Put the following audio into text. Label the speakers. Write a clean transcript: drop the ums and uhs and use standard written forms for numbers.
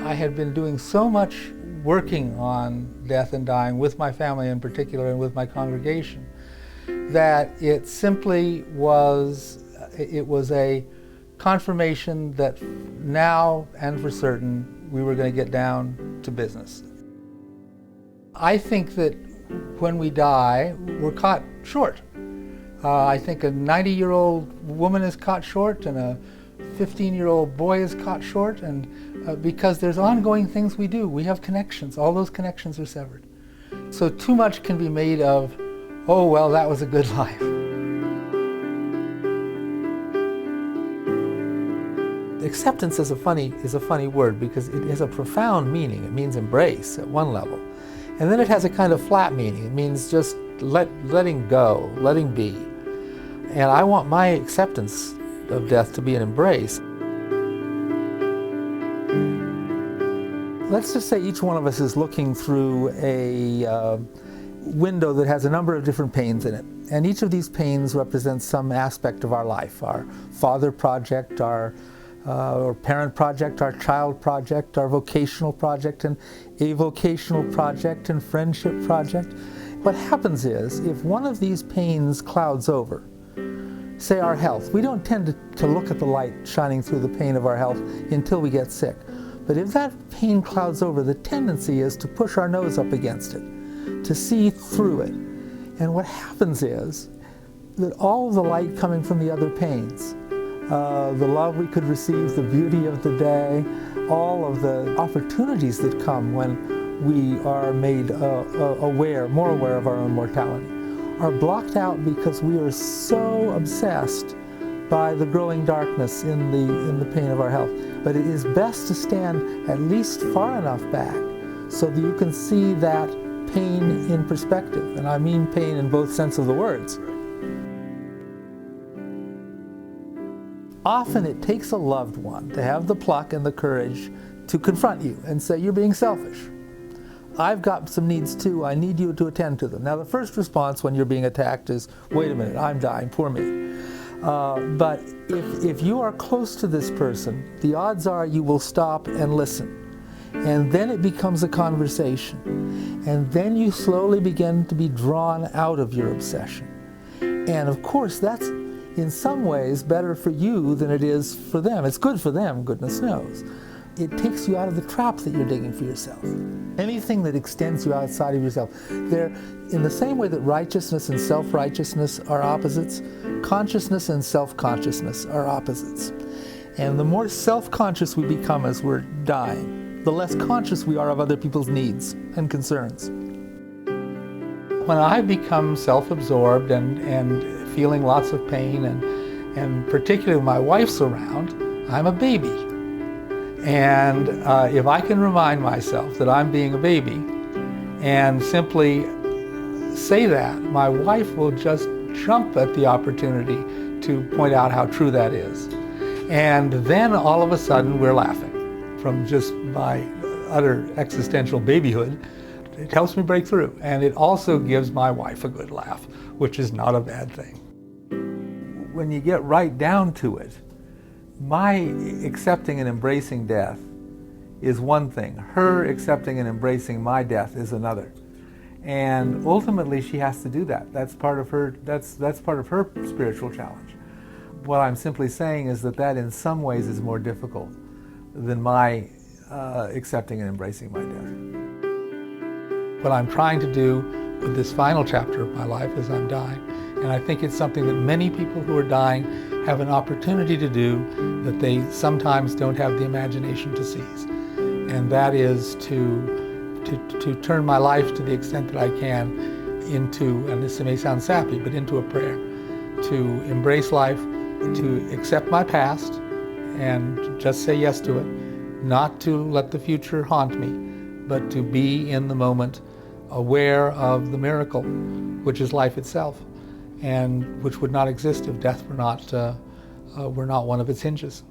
Speaker 1: I had been doing so much working on death and dying with my family in particular and with my congregation that it simply was, it was a confirmation that now and for certain we were going to get down to business. I think that when we die, we're caught short. I think a 90-year-old woman is caught short and a 15-year-old boy is caught short, and because there's ongoing things we do. We have connections. All those connections are severed. So too much can be made of, oh, well, that was a good life. Acceptance is a funny word because it has a profound meaning. It means embrace at one level. And then it has a kind of flat meaning. It means just letting go, letting be. And I want my acceptance of death to be an embrace. Let's just say each one of us is looking through a window that has a number of different panes in it. And each of these panes represents some aspect of our life, our father project, our parent project, our child project, our vocational project, and avocational project, and friendship project. What happens is, if one of these panes clouds over, say our health, we don't tend to look at the light shining through the pane of our health until we get sick. But if that pane clouds over, the tendency is to push our nose up against it, to see through it. And what happens is that all of the light coming from the other panes, the love we could receive, the beauty of the day, all of the opportunities that come when we are made more aware of our own mortality, are blocked out because we are so obsessed by the growing darkness in the pain of our health. But it is best to stand at least far enough back so that you can see that pain in perspective. And I mean pain in both sense of the words. Often it takes a loved one to have the pluck and the courage to confront you and say, you're being selfish. I've got some needs too, I need you to attend to them. Now the first response when you're being attacked is, wait a minute, I'm dying, poor me. But if you are close to this person, the odds are you will stop and listen. And then it becomes a conversation. And then you slowly begin to be drawn out of your obsession. And of course, that's in some ways better for you than it is for them. It's good for them, goodness knows. It takes you out of the trap that you're digging for yourself. Anything that extends you outside of yourself. In the same way that righteousness and self-righteousness are opposites, consciousness and self-consciousness are opposites. And the more self-conscious we become as we're dying, the less conscious we are of other people's needs and concerns. When I become self-absorbed and feeling lots of pain, and particularly when my wife's around, I'm a baby. And if I can remind myself that I'm being a baby and simply say that, my wife will just jump at the opportunity to point out how true that is. And then all of a sudden we're laughing from just my utter existential babyhood. It helps me break through. And it also gives my wife a good laugh, which is not a bad thing. When you get right down to it, my accepting and embracing death is one thing. Her accepting and embracing my death is another. And ultimately she has to do that. That's part of her, that's part of her spiritual challenge. What I'm simply saying is that in some ways is more difficult than my accepting and embracing my death. What I'm trying to do with this final chapter of my life as I'm dying, and I think it's something that many people who are dying have an opportunity to do that they sometimes don't have the imagination to seize. And that is to turn my life to the extent that I can into, and this may sound sappy, but into a prayer. To embrace life, to accept my past and just say yes to it. Not to let the future haunt me, but to be in the moment, aware of the miracle, which is life itself, and which would not exist if death were not one of its hinges.